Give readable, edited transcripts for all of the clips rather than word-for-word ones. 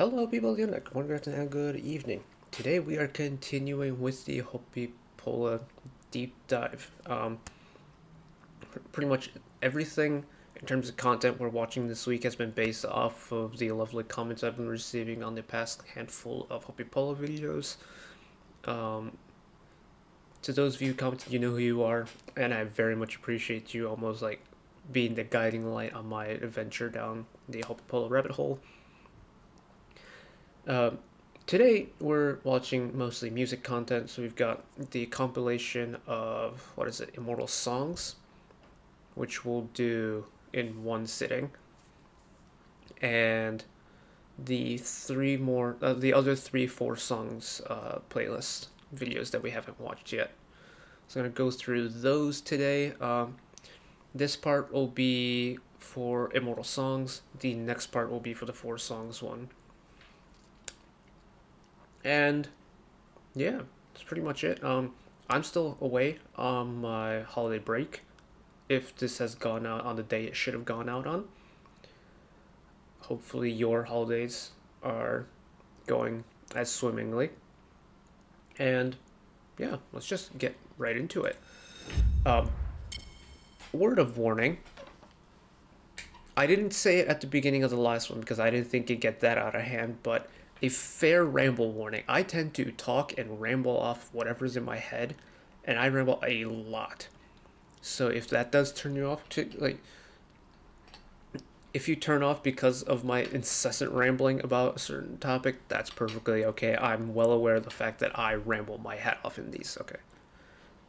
Hello people again, good morning, good afternoon, and good evening. Today we are continuing with the Hoppipolla deep dive. Pretty much everything in terms of content we're watching this week has been based off of the lovely comments I've been receiving on the past handful of Hoppipolla videos. To those of you who commented, you know who you are, and I very much appreciate you almost like being the guiding light on my adventure down the Hoppipolla rabbit hole. Today we're watching mostly music content, so we've got the compilation of, Immortal songs, which we'll do in one sitting, and the other 4 songs playlist videos that we haven't watched yet. So I'm going to go through those today. This part will be for Immortal songs, the next part will be for the 4 songs one. And yeah, that's pretty much it. I'm still away on my holiday break, if this has gone out on the day it should have gone out on. Hopefully your holidays are going as swimmingly. And yeah, let's just get right into it. Word of warning. I didn't say it at the beginning of the last one because I didn't think it'd get that out of hand, but a fair ramble warning. I tend to talk and ramble off whatever's in my head, and I ramble a lot. So if that does turn you off, if you turn off because of my incessant rambling about a certain topic, that's perfectly okay. I'm well aware of the fact that I ramble my head off in these, okay.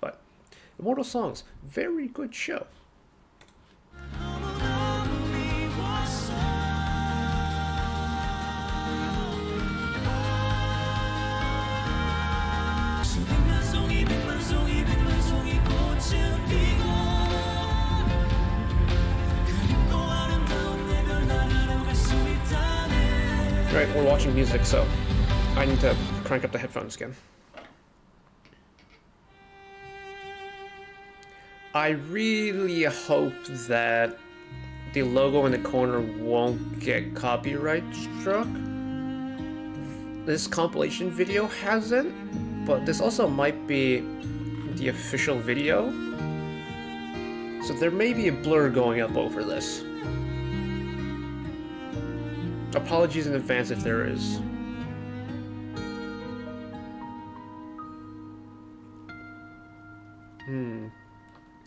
But Immortal Songs, very good show. Right, we're watching music, so I need to crank up the headphones again. I really hope that the logo in the corner won't get copyright struck. This compilation video hasn't, but this also might be the official video. So there may be a blur going up over this. Apologies in advance if there is.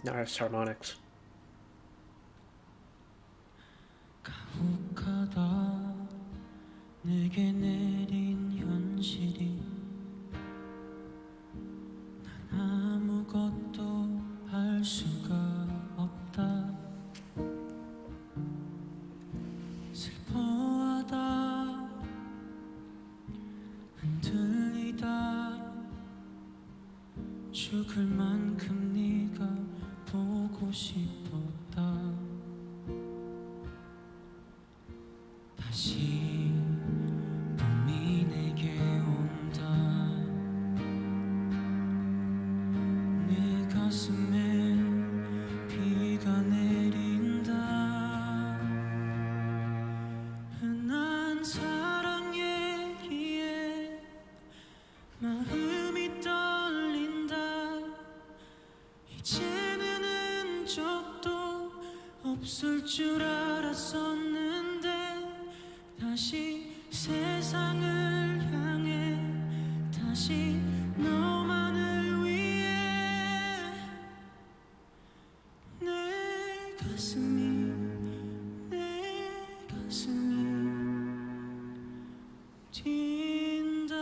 Now I have harmonics. 죽을 만큼 네가 보고 싶었다. 다시 봄이 내게 온다. 내 가슴에 비가 내린다. 흔한 사랑 얘기에 마음이 떨린다. 이제는 흔적도 없을 줄 알았었는데 다시 세상을 향해 다시 너만을 위해 내 가슴이 뛴다.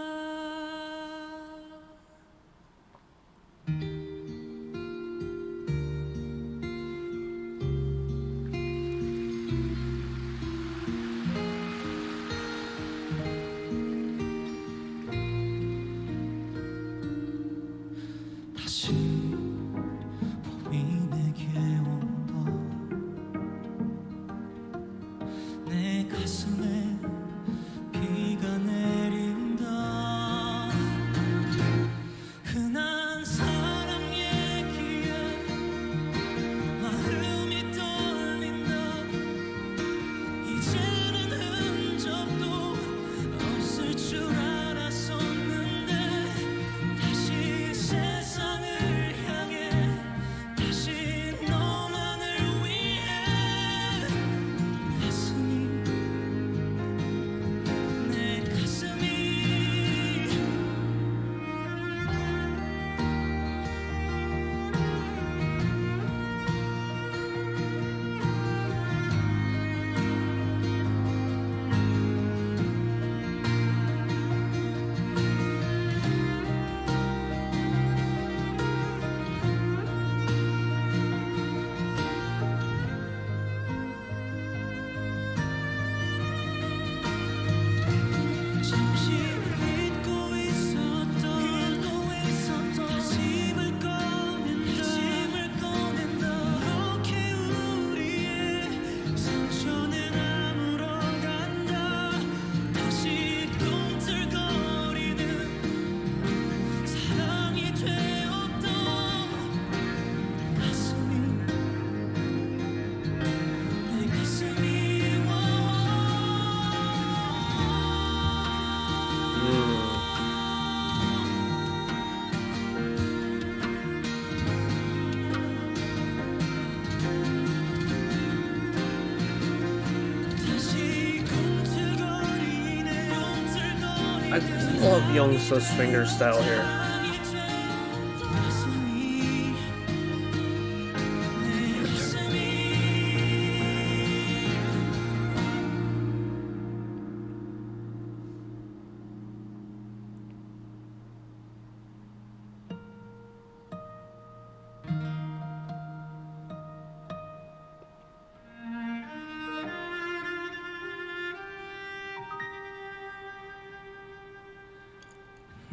I love Youngso's fingerstyle here.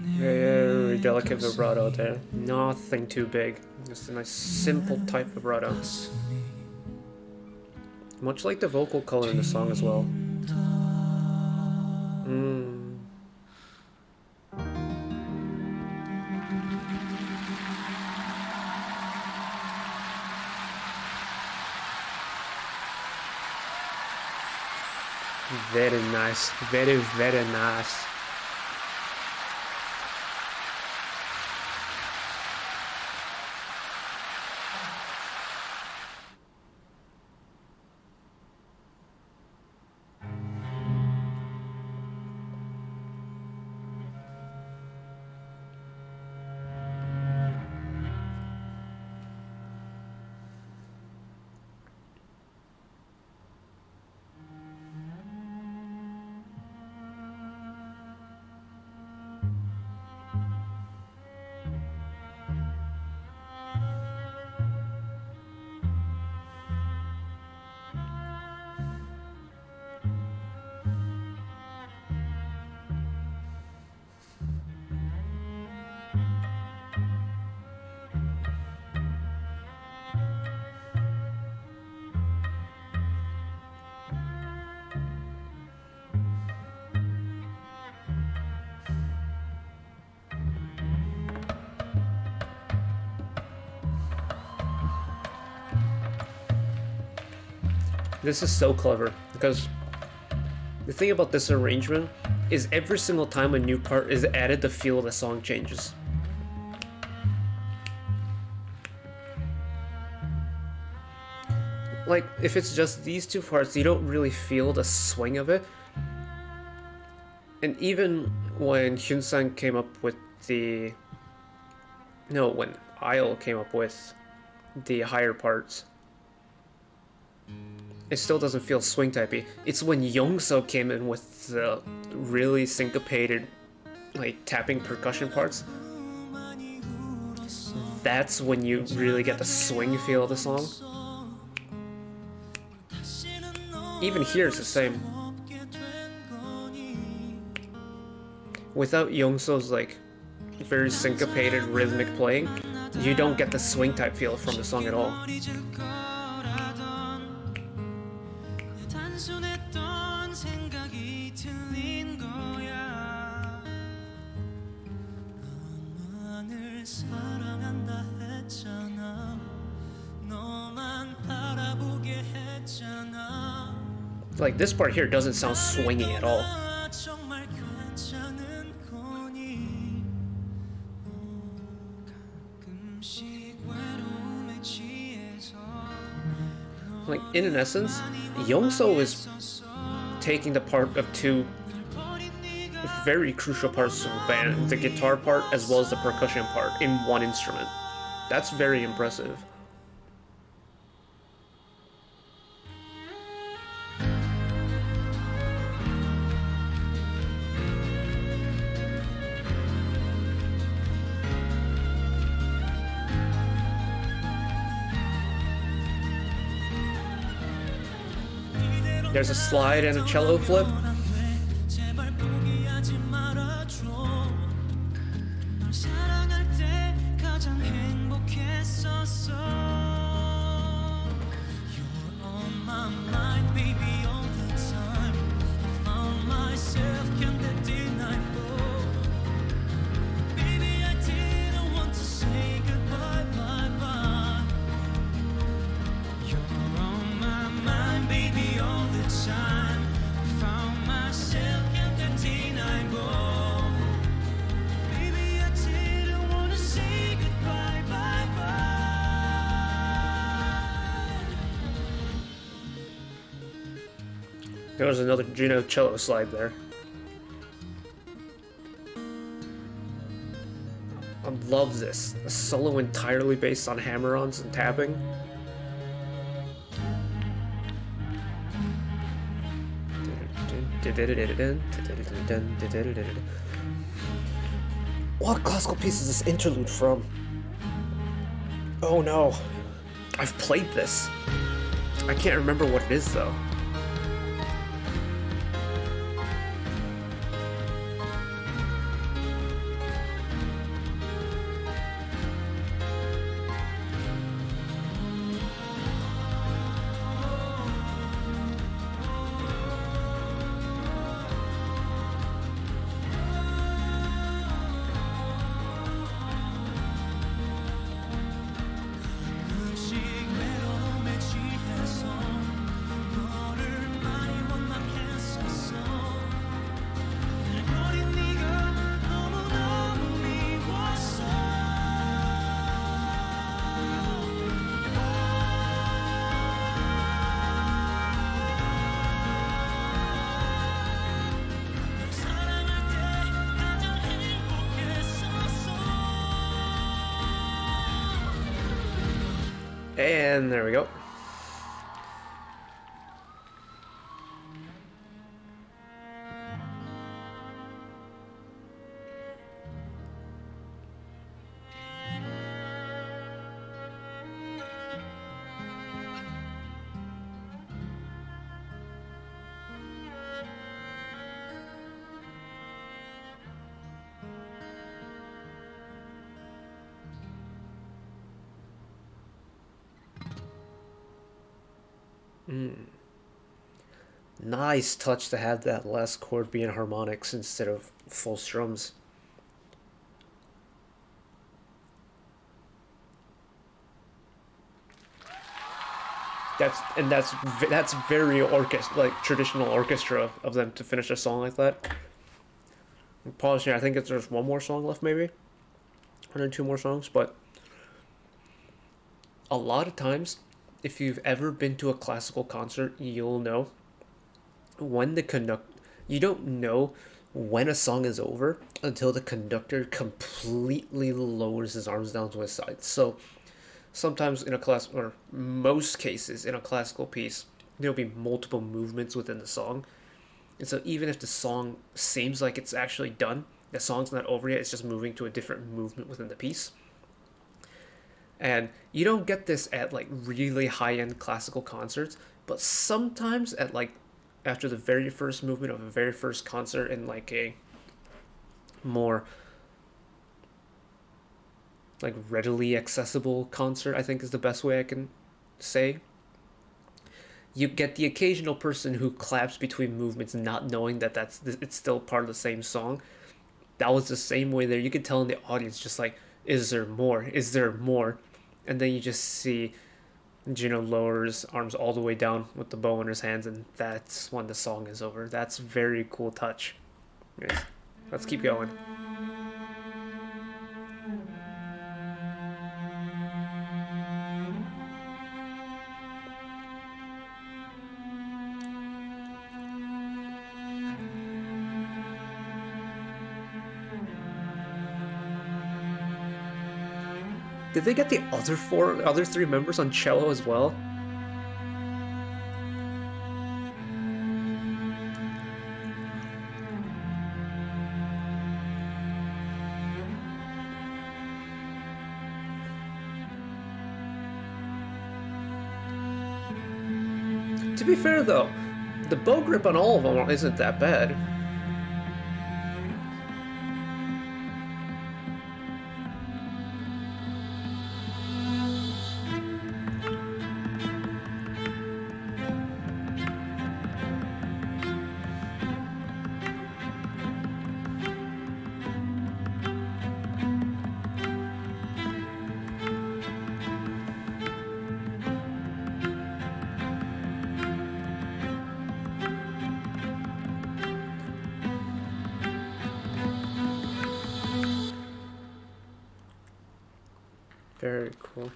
Very delicate vibrato there. Nothing too big. Just a nice simple type vibrato. Much like the vocal color in the song as well. Very nice. Very, very nice. This is so clever, because the thing about this arrangement is every single time a new part is added, the feel of the song changes. Like, if it's just these two parts, you don't really feel the swing of it. And even when Hyun-sang came up with the... No, when Isle came up with the higher parts, it still doesn't feel swing typey. It's when Youngso came in with the really syncopated, like, tapping percussion parts. That's when you really get the swing feel of the song. Even here it's the same. Without Youngso's, like, very syncopated rhythmic playing, you don't get the swing type feel from the song at all. Like, this part here doesn't sound swingy at all. Like, in essence, Youngso is taking the part of two very crucial parts of the band, the guitar part as well as the percussion part, in one instrument. That's very impressive. There's a slide and a cello flip. There was another Juno cello slide there. I love this. A solo entirely based on hammer-ons and tapping. What classical piece is this interlude from? Oh no. I've played this. I can't remember what it is though. And there we go. Nice touch to have that last chord be in harmonics instead of full strums. That's very like traditional orchestra of them to finish a song like that. I'm pausing. I think there's one more song left, maybe, one or two more songs, but a lot of times, if you've ever been to a classical concert, you'll know when you don't know when a song is over until the conductor completely lowers his arms down to his side. So sometimes in a or most cases in a classical piece, there'll be multiple movements within the song. And so even if the song seems like it's actually done, the song's not over yet, it's just moving to a different movement within the piece. And you don't get this at like really high-end classical concerts, but sometimes at like after the very first movement of a very first concert in like a more like readily accessible concert, I think is the best way I can say, you get the occasional person who claps between movements not knowing that it's still part of the same song. That was the same way there. You could tell in the audience just like, is there more? Is there more? And then you just see Gino lowers arms all the way down with the bow in his hands, and that's when the song is over. That's a very cool touch. Anyways, let's keep going. Did they get the other three members on cello as well? To be fair though, the bow grip on all of them isn't that bad. Very cool.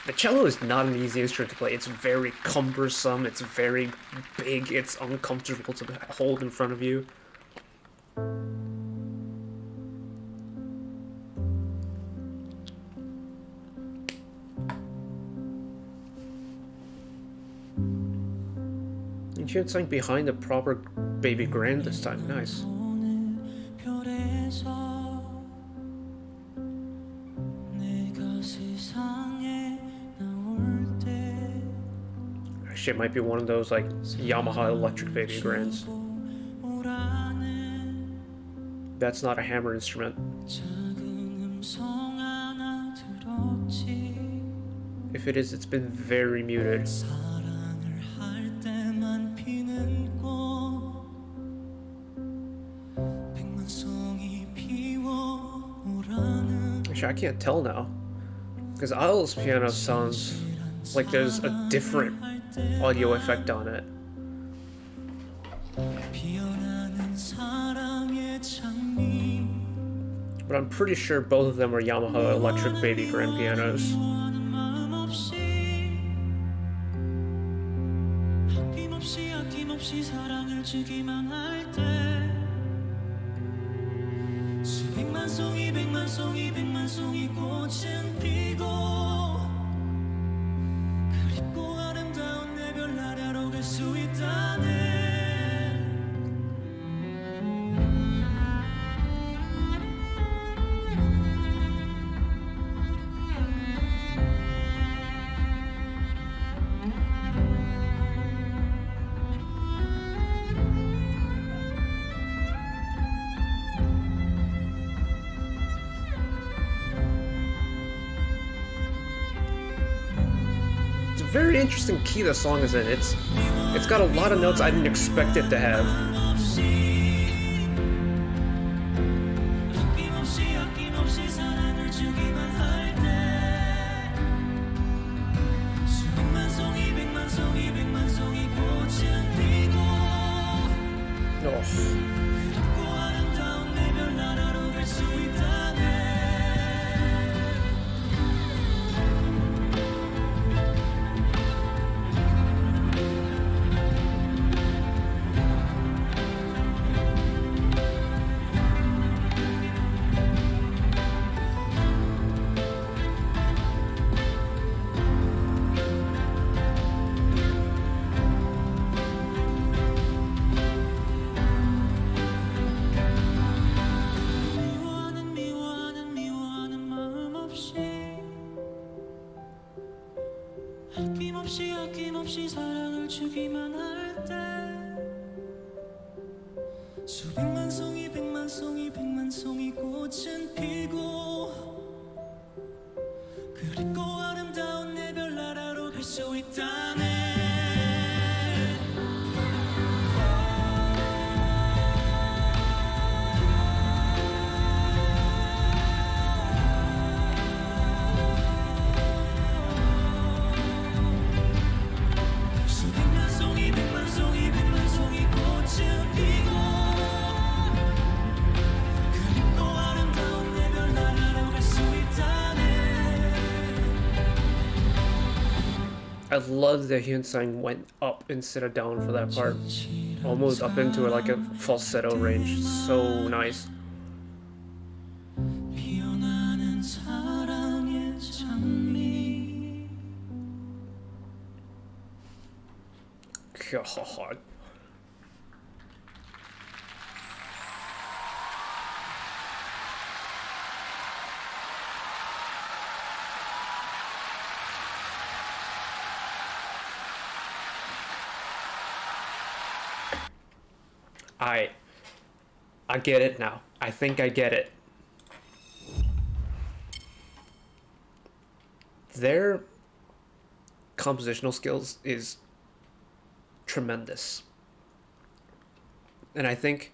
The cello is not an easy instrument to play. It's very cumbersome, it's very big, it's uncomfortable to hold in front of you. Hyunsang behind the proper baby grand this time. Nice. Actually, it might be one of those like Yamaha electric baby grands. That's not a hammer instrument. If it is, it's been very muted. Actually, I can't tell now, because Idol's piano sounds like there's a different audio effect on it. But I'm pretty sure both of them are Yamaha electric baby grand pianos. Very interesting key the song is in. It's got a lot of notes I didn't expect it to have. Oh. I love that Hyunsang went up instead of down for that part. Almost up into like a falsetto range. So nice. God. I get it now. I think I get it. Their compositional skills is tremendous. And I think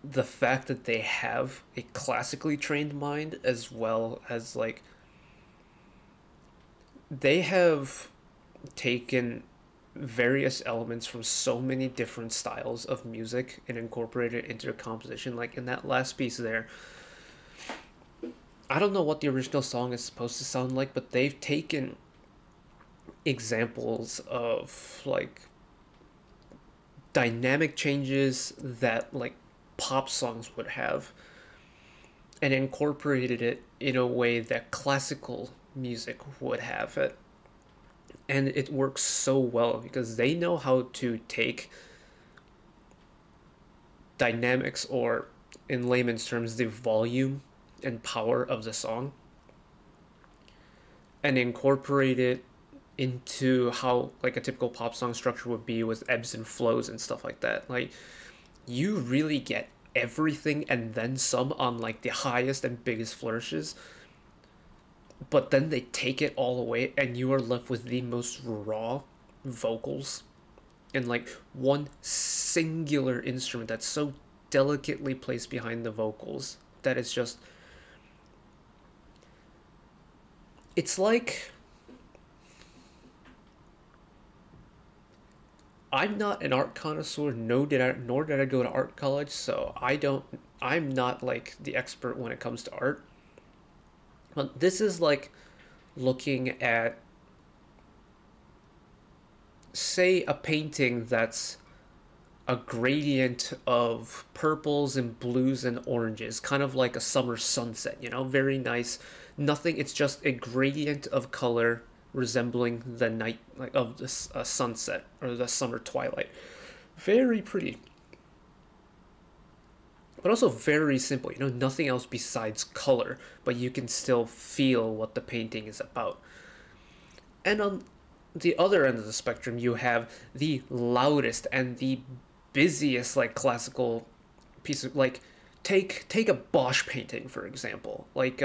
the fact that they have a classically trained mind as well as like they have taken various elements from so many different styles of music and incorporated it into their composition. Like in that last piece there, I don't know what the original song is supposed to sound like, but they've taken examples of like dynamic changes that like pop songs would have and incorporated it in a way that classical music would have it. And it works so well because they know how to take dynamics, or in layman's terms, the volume and power of the song, and incorporate it into how like a typical pop song structure would be, with ebbs and flows and stuff like that. Like, you really get everything and then some on like the highest and biggest flourishes, but then they take it all away and you are left with the most raw vocals and like one singular instrument that's so delicately placed behind the vocals that it's just, it's like, I'm not an art connoisseur, nor did I go to art college, so I'm not like the expert when it comes to art. But this is like looking at, say, a painting that's a gradient of purples and blues and oranges, kind of like a summer sunset, very nice. Nothing, it's just a gradient of color resembling the night, like of this sunset or the summer twilight. Very pretty, but also very simple. Nothing else besides color, but you can still feel what the painting is about. And on the other end of the spectrum, you have the loudest and the busiest like classical piece of, like, take a Bosch painting for example. Like,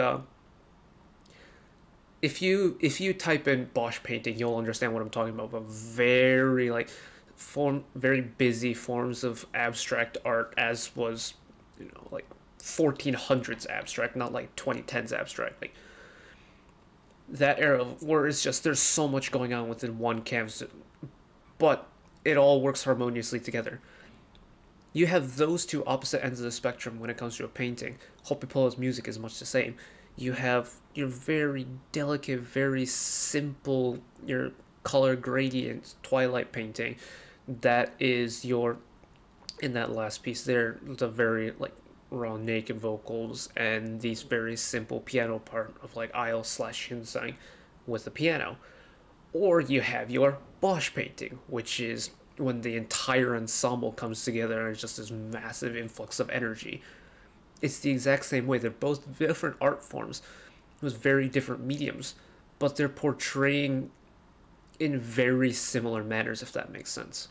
if you type in Bosch painting, you'll understand what I'm talking about. But very like very busy forms of abstract art, as was, like 1400s abstract, not like 2010s abstract. Like that era where it's just, there's so much going on within one canvas, but it all works harmoniously together. You have those two opposite ends of the spectrum when it comes to a painting. Hoppipolla's music is much the same. You have your very delicate, very simple, your color gradient twilight painting that is your, in that last piece there, the very like raw naked vocals and these very simple piano part of like aisle/hymn with the piano. Or you have your Bosch painting, which is when the entire ensemble comes together and it's just this massive influx of energy. It's the exact same way. They're both different art forms with very different mediums, but they're portraying in very similar manners, if that makes sense.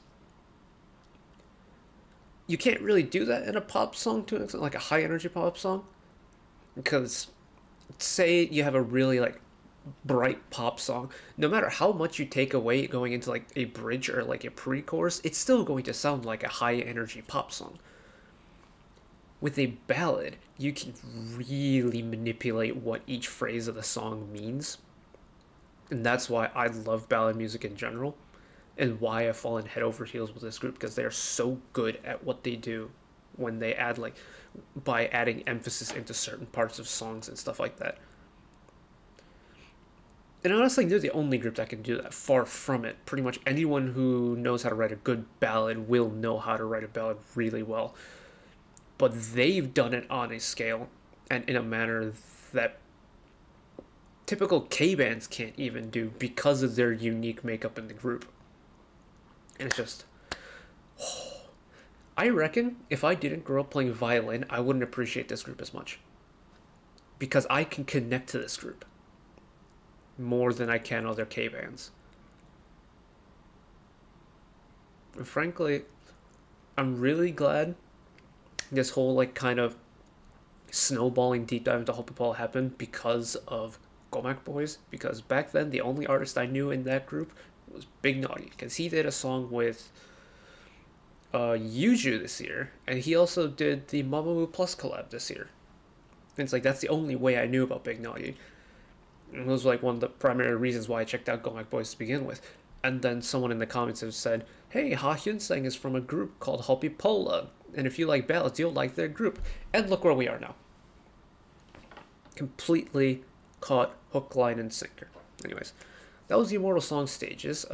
You can't really do that in a pop song to an extent, like a high energy pop song, because say you have a really like bright pop song, no matter how much you take away going into like a bridge or like a pre-chorus, it's still going to sound like a high energy pop song. With a ballad, you can really manipulate what each phrase of the song means. And that's why I love ballad music in general, and why I've fallen head over heels with this group, because they are so good at what they do when they add, like, by adding emphasis into certain parts of songs and stuff like that. And honestly, they're the only group that can do that. Far from it. Pretty much anyone who knows how to write a good ballad will know how to write a ballad really well. But they've done it on a scale and in a manner that typical K-bands can't even do because of their unique makeup in the group. And it's just... I reckon if I didn't grow up playing violin, I wouldn't appreciate this group as much. Because I can connect to this group more than I can other K-bands. And frankly, I'm really glad this whole like kind of snowballing deep dive into Hoppipolla happened because of Gomak Boys, because back then the only artist I knew in that group was Big Naughty, because he did a song with Yuju this year, and he also did the Mamamoo Plus collab this year. And it's like, that's the only way I knew about Big Naughty. And it was like one of the primary reasons why I checked out Gomak Boys to begin with. And then someone in the comments have said, hey, Ha Hyun-sang is from a group called Hoppipolla, and if you like ballads, you'll like their group. And look where we are now. Completely caught hook, line, and sinker. Anyways, that was the Immortal song stages.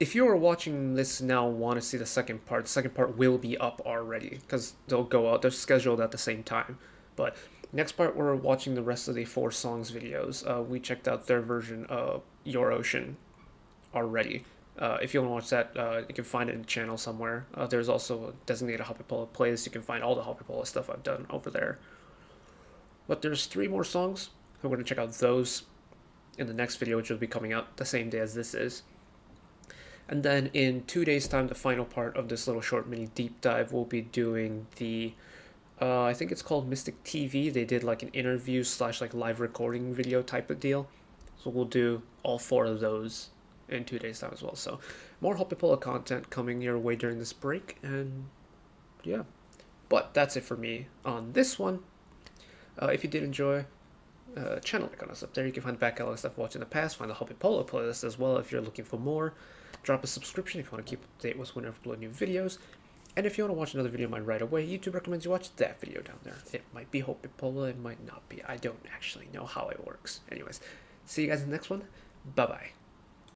If you are watching this now and want to see the second part will be up already, because they'll go out, they're scheduled at the same time. But Next part, we're watching the rest of the 4 songs videos. We checked out their version of Your Ocean already. If you want to watch that, you can find it in the channel somewhere. There's also a designated Hoppipolla playlist. You can find all the Hoppipolla stuff I've done over there. But there's 3 more songs. We're going to check out those in the next video, which will be coming out the same day as this is. And then in 2 days' time, the final part of this little short mini deep dive, we'll be doing the I think it's called Mystic TV. They did like an interview / like live recording video type of deal. So we'll do all 4 of those in 2 days' time as well. So more Hopipolla content coming your way during this break. And yeah, but that's it for me on this one. If you did enjoy, channel icon is up there. You can find back catalog stuff watched in the past. Find the Hoppipolla playlist as well if you're looking for more. Drop a subscription if you want to keep up to date with whenever I upload new videos. And if you want to watch another video of mine right away, YouTube recommends you watch that video down there. It might be Hopipolla, it might not be. I don't actually know how it works. Anyways, see you guys in the next one. Bye-bye.